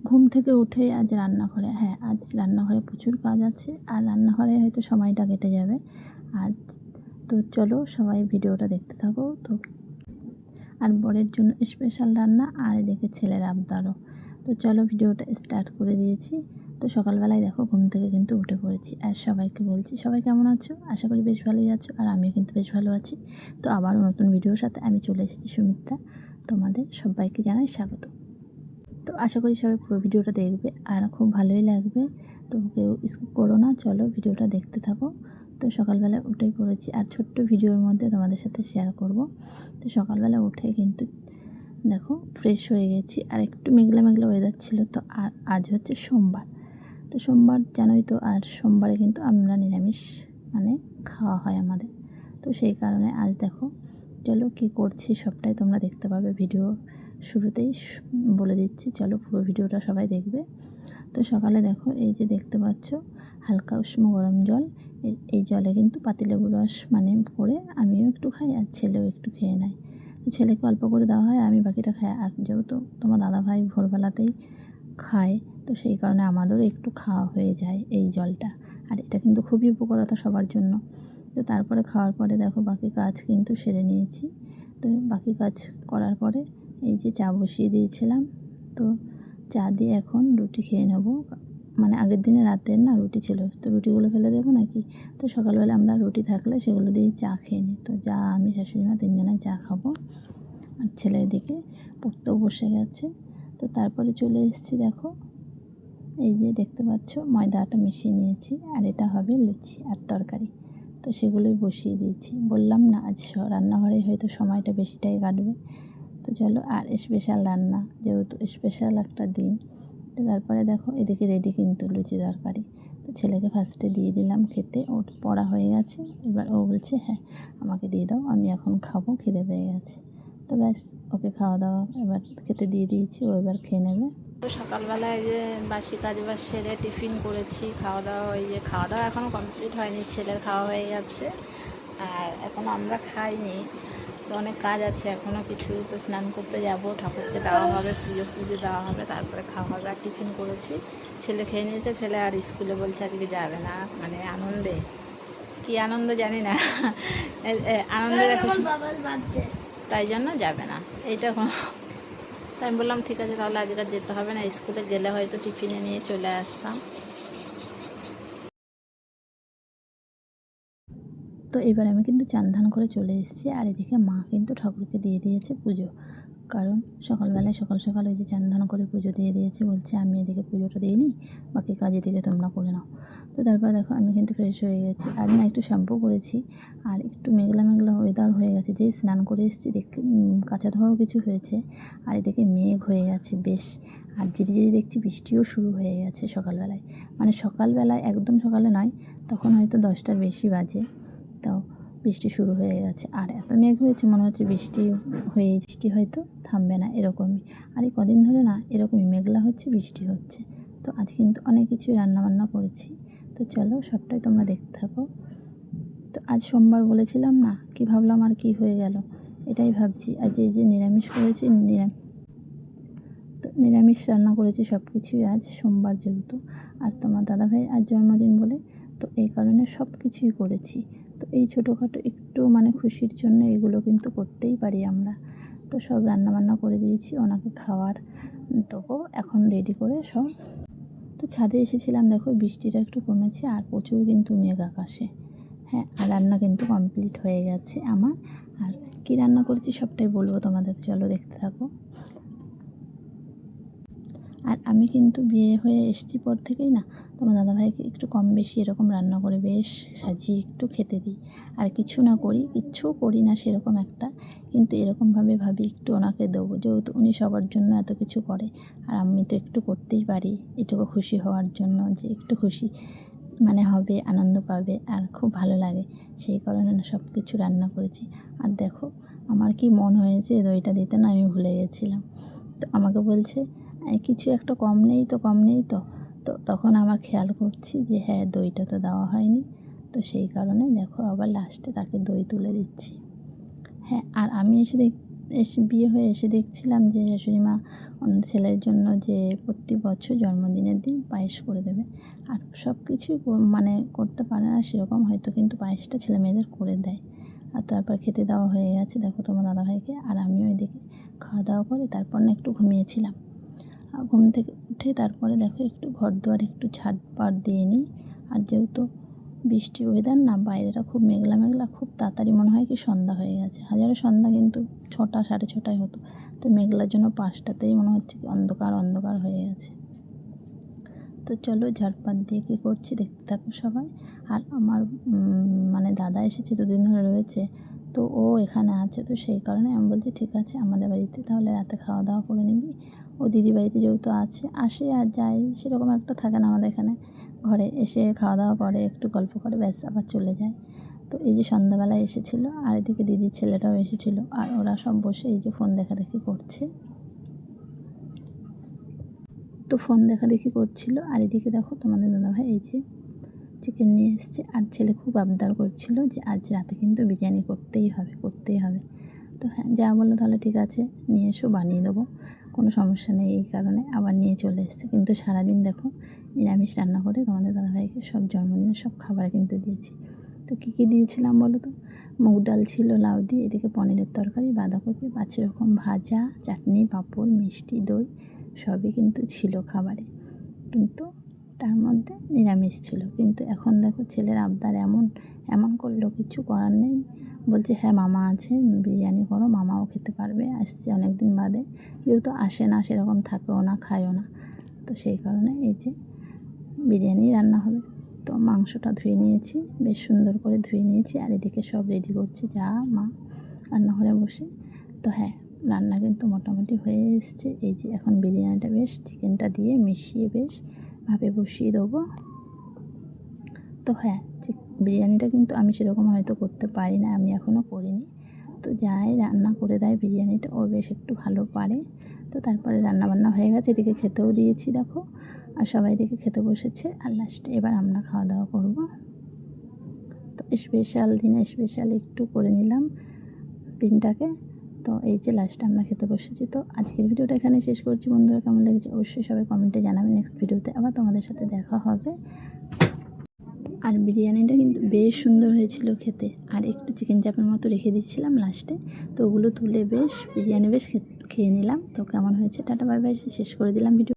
ঘুম থেকে উঠেই আজ রান্নাঘরে, হ্যাঁ আজ রান্নাঘরে প্রচুর কাজ আছে, আর রান্নাঘরে হয়তো সময়টা কেটে যাবে। আর তো চলো সবাই ভিডিওটা দেখতে থাকো। তো আর বরের জন্য স্পেশাল রান্না, আর এদিকে ছেলের আবদারও। তো চলো ভিডিওটা স্টার্ট করে দিয়েছি। তো সকালবেলায় দেখো ঘুম থেকে কিন্তু উঠে পড়েছি, আর সবাইকে বলছি সবাই কেমন আছো, আশা করি বেশ ভালোই আছো, আর আমিও কিন্তু বেশ ভালো আছি। তো আবারও নতুন ভিডিওর সাথে আমি চলে এসেছি সুমিত্রা, তোমাদের সবাইকে জানাই স্বাগত। তো আশা করি সবাই পুরো ভিডিওটা দেখবে আর খুব ভালোই লাগবে, তো কেউ স্কিপ করো না, চলো ভিডিওটা দেখতে থাকো। তো সকালবেলা উঠেই পড়েছি, আর ছোট্ট ভিডিওর মধ্যে তোমাদের সাথে শেয়ার করব। তো সকালবেলা উঠে কিন্তু দেখো ফ্রেশ হয়ে গেছি, আর একটু মেঘলা মেঘলা ওয়েদার ছিল। তো আর আজ হচ্ছে সোমবার, তো সোমবার জানোই তো, আর সোমবারে কিন্তু আমরা নিরামিষ মানে খাওয়া হয় আমাদের। তো সেই কারণে আজ দেখো চলো কী করছি সবটাই তোমরা দেখতে পাবে ভিডিও শুরুতেই বলে দিচ্ছি, চলো পুরো ভিডিওটা সবাই দেখবে। তো সকালে দেখো এই যে দেখতে পাচ্ছ হালকা উষ্ণ গরম জল, এই জলে কিন্তু পাতিলেবুর রস মানে করে আমিও একটু খাই আর ছেলেও একটু খেয়ে নেয়। তো ছেলেকে অল্প করে দেওয়া হয়, আমি বাকিটা খাই। আর যেহেতু তোমার দাদাভাই ভোরবেলাতেই খায়, তো সেই কারণে আমাদেরও একটু খাওয়া হয়ে যায় এই জলটা। আর এটা কিন্তু খুবই উপকারিতা সবার জন্য। তো তারপরে খাওয়ার পরে দেখো বাকি কাজ কিন্তু সেরে নিয়েছি। তো বাকি কাজ করার পরে এই যে চা বসিয়ে দিয়েছিলাম, তো চা দিয়ে এখন রুটি খেয়ে নেবো। মানে আগের দিনে রাতের না রুটি ছিল, তো রুটিগুলো ফেলে দেবো নাকি। তো সকালবেলা আমরা রুটি থাকলে সেগুলো দিয়েই চা খেয়ে নিই। তো যা আমি শাশুড়ি মা তিনজনাই চা খাবো, আর ছেলে এদিকে পড়তেও বসে গেছে। তো তারপরে চলে এসেছি দেখো, এই যে দেখতে পাচ্ছ ময়দা আটা মিশিয়ে নিয়েছি, আর এটা হবে লুচি আর তরকারি। তো সেগুলোই বসিয়ে দিয়েছি, বললাম না আজ রান্নাঘরে হয়তো সময়টা বেশিটাই কাটবে। তো চলো, আর স্পেশাল রান্না যেহেতু স্পেশাল একটা দিন। তো তারপরে দেখো এদিকে রেডি কিন্তু লুচি তরকারি। তো ছেলেকে ফার্স্টে দিয়ে দিলাম খেতে, ওর পড়া হয়ে গেছে, এবার ও বলছে হ্যাঁ আমাকে দিয়ে দাও, আমি এখন খাবো, খিদে পেয়ে গেছে। তো ব্যাস ওকে খাওয়া দাওয়া এবার খেতে দিয়ে দিয়েছি, ও এবার খেয়ে নেবে। তো সকালবেলায় যে বাসি কাজ বাজ সেরে টিফিন করেছি, খাওয়া দাওয়া, ওই যে খাওয়া দাওয়া এখনও কমপ্লিট হয়নি, ছেলের খাওয়া হয়ে যাচ্ছে আর এখনও আমরা খাইনি। তো অনেক কাজ আছে এখনও কিছু, তো স্নান করতে যাব, ঠাকুরকে দেওয়া হবে, পুজো দেওয়া হবে, তারপরে খাওয়া হবে। আর টিফিন করেছি, ছেলে খেয়ে নিয়েছে। ছেলে আর স্কুলে বলছে আজকে যাবে না, মানে আনন্দে, কি আনন্দ জানি না আনন্দের তাই জন্য যাবে না এইটা। তাই আমি বললাম ঠিক আছে তাহলে আজকে যেতে হবে না, স্কুলে গেলে হয়তো টিফিনে নিয়ে চলে আসতাম। তো এবার আমি কিন্তু চান ধান করে চলে এসেছি, আর এদিকে মা কিন্তু ঠাকুরকে দিয়ে দিয়েছে পুজো, কারণ সকালবেলায় সকাল সকাল ওই যে চান ধান করে পুজো দিয়ে দিয়েছে, বলছে আমি এদিকে পুজোটা দিয়ে নিই, বাকি কাজ এদিকে তোমরা করে নাও। তো তারপর দেখো আমি কিন্তু ফ্রেশ হয়ে গেছি, আর না একটু শ্যাম্পু করেছি, আর একটু মেঘলা মেঘলা ওয়েদার হয়ে গেছে, যেই স্নান করে এসেছি দেখতে কাঁচা ধোয়াও কিছু হয়েছে, আর এদিকে মেঘ হয়ে গেছে বেশ, আর ঝিরিঝিরি দেখছি বৃষ্টিও শুরু হয়ে গেছে সকালবেলায়। মানে সকালবেলায় একদম সকালে নয়, তখন হয়তো 10টার বেশি বাজে, তাও বৃষ্টি শুরু হয়ে গেছে। আর এত মেঘ হয়েছে মনে হচ্ছে বৃষ্টি হয়তো থামবে না এরকমই। আর এই কদিন ধরে না এরকমই মেঘলা হচ্ছে, বৃষ্টি হচ্ছে। তো আজ কিন্তু অনেক কিছুই রান্নাবান্না করেছি, তো চলো সবটাই তোমরা দেখতে থাকো। তো আজ সোমবার বলেছিলাম না, কি ভাবলাম আর কি হয়ে গেল, এটাই ভাবছি। আজ এই যে নিরামিষ করেছি, তো নিরামিষ রান্না করেছি সব কিছুই আজ সোমবার যেহেতু, আর তোমার দাদাভাই আজ জন্মদিন বলে, তো এই কারণে সব কিছুই করেছি। তো এই ছোটোখাটো একটু মানে খুশির জন্য এগুলো কিন্তু করতেই পারি আমরা। তো সব রান্নাবান্না করে দিয়েছি, ওনাকে খাওয়ার দেবো এখন রেডি করে সব। তো ছাদে এসেছিলাম, দেখো বৃষ্টিটা একটু কমেছে, আর প্রচুর কিন্তু মেঘ আকাশে। হ্যাঁ, আর রান্না কিন্তু কমপ্লিট হয়ে গেছে আমার। আর কী রান্না করেছি সবটাই বলবো তোমাদের, চলো দেখতে থাকো। আর আমি কিন্তু বিয়ে হয়ে এসেছি পর থেকেই না তোমার দাদাভাইকে একটু কম বেশি এরকম রান্না করে বেশ সাজিয়ে একটু খেতে দিই। আর কিছু না করি, কিচ্ছুও করি না সেরকম একটা, কিন্তু এরকমভাবে ভাবি একটু ওনাকে দেবো, যেহেতু উনি সবার জন্য এত কিছু করে, আর আমি তো একটু করতেই পারি এটুকু খুশি হওয়ার জন্য, যে একটু খুশি মানে হবে, আনন্দ পাবে, আর খুব ভালো লাগে। সেই কারণে না সব কিছু রান্না করেছি। আর দেখো আমার কি মন হয়েছে, দইটা দিতে না আমি ভুলে গেছিলাম। তো আমাকে বলছে কিছু একটা কম নেই তো, কম নেই তো। তো তখন আমার খেয়াল করছি যে হ্যাঁ দইটা তো দেওয়া হয়নি, তো সেই কারণে দেখো আবার লাস্টে তাকে দই তুলে দিচ্ছি। হ্যাঁ, আর আমি এসে এসে বিয়ে হয়ে এসে দেখছিলাম যে শাশুড়ি মা অন্য ছেলের জন্য যে প্রতি বছর জন্মদিনের দিন পায়েস করে দেবে, আর সব কিছুই মানে করতে পারে না সেরকম হয়তো, কিন্তু পায়েসটা ছেলে মেয়েদের করে দেয়। আর তারপর খেতে দেওয়া হয়ে গেছে দেখো তোমার দাদাভাইকে, আর আমিও এদিকে খাওয়া দাওয়া করে তারপর না একটু ঘুমিয়েছিলাম। আর ঘুম থেকে উঠে তারপরে দেখো একটু ঘর দুয়ার একটু ঝাড়পাট দিয়ে নিই। আর যেহেতু বৃষ্টি ওয়েদার না, বাইরেটা খুব মেঘলা মেঘলা, খুব তাড়াতাড়ি মনে হয় কি সন্ধ্যা হয়ে গেছে। হাজারে সন্ধ্যা কিন্তু 6টা 6:30 হতো, তো মেঘলার জন্য 5টাতেই মনে হচ্ছে কি অন্ধকার অন্ধকার হয়ে গেছে। তো চলো ঝাড়পাট দিয়ে কী করছি দেখতে থাকো সবাই। আর আমার মানে দাদা এসেছে, দুদিন ধরে রয়েছে, তো ও এখানে আছে, তো সেই কারণে আমি বলছি ঠিক আছে আমাদের বাড়িতে তাহলে রাতে খাওয়া দাওয়া করে নিবি। ও দিদি বাড়িতে যেহেতু আছে, আসে আর যায়, সেরকম একটা থাকে না আমাদের এখানে। ঘরে এসে খাওয়া দাওয়া করে, একটু গল্প করে, ব্যাস আবার চলে যায়। তো এই যে সন্ধ্যাবেলায় এসেছিলো, আর এদিকে দিদির ছেলেটাও এসেছিলো, আর ওরা সব বসে এই যে ফোন দেখাদেখি করছে। তো ফোন দেখাদেখি করছিল, আর এদিকে দেখো তোমাদের দাদাভাই এই যে চিকেন নিয়ে এসছে, আর ছেলে খুব আবদার করছিল যে আজ রাতে কিন্তু বিরিয়ানি করতেই হবে করতেই হবে। তো হ্যাঁ যা বললো তাহলে ঠিক আছে নিয়ে এসো, বানিয়ে দেবো, কোনো সমস্যা নেই। এই কারণে আবার নিয়ে চলে এসছে, কিন্তু সারাদিন দেখো নিরামিষ রান্না করে তোমাদের দাদাভাইকে সব জন্মদিনের সব খাবার কিন্তু দিয়েছি। তো কী কী দিয়েছিলাম বলো তো? মুগ ডাল ছিল লাউ দিয়ে, এদিকে পনিরের তরকারি, বাঁধাকপি, 5 রকম ভাজা, চাটনি, পাঁপড়, মিষ্টি, দই সবই কিন্তু ছিল খাবারে, কিন্তু তার মধ্যে নিরামিষ ছিল। কিন্তু এখন দেখো ছেলের আবদার এমন এমন করলো, কিছু করার নেই। বলছে হ্যাঁ মামা আছে, বিরিয়ানি করো, মামাও খেতে পারবে, আসছে অনেক দিন বাদে, যেহেতু আসে না সেরকম, থাকেও না খায়ও না, তো সেই কারণে এই যে বিরিয়ানি রান্না হবে। তো মাংসটা ধুয়ে নিয়েছি, বেশ সুন্দর করে ধুয়ে নিয়েছি, আর এদিকে সব রেডি করছি যা মা রান্নাঘরে বসে। তো হ্যাঁ রান্না কিন্তু মোটামুটি হয়ে এসছে। এই যে এখন বিরিয়ানিটা বেশ চিকেনটা দিয়ে মিশিয়ে বেশ ভাপে বসিয়ে দেবো। তো হ্যাঁ বিরিয়ানিটা কিন্তু আমি সেরকম হয়তো করতে পারি না, আমি এখনও করিনি। তো যাই রান্না করে দেয় বিরিয়ানিটা, ও বেশ একটু ভালো পারে। তো তারপরে রান্নাবান্না হয়ে গেছে, এদিকে খেতেও দিয়েছি দেখো, আর সবাই এদিকে খেতে বসেছে, আর লাস্টে এবার আমরা খাওয়া দাওয়া করবো। তো স্পেশাল দিনে স্পেশাল একটু করে নিলাম দিনটাকে। তো এই যে লাস্টে আমরা খেতে বসেছি। তো আজকের ভিডিওটা এখানে শেষ করছি বন্ধুরা, কেমন লেগেছে অবশ্যই সবাই কমেন্টে জানাবেন। নেক্সট ভিডিওতে আবার তোমাদের সাথে দেখা হবে। আর বিরিয়ানিটা কিন্তু বেশ সুন্দর হয়েছিল খেতে, আর একটু চিকেন চাপের মতো রেখে দিচ্ছিলাম লাস্টে, তো ওগুলো তুলে বেশ বিরিয়ানি বেশ খেয়ে নিলাম। তো কেমন হয়েছে টাটা বাই বাই, শেষ করে দিলাম ভিডিও।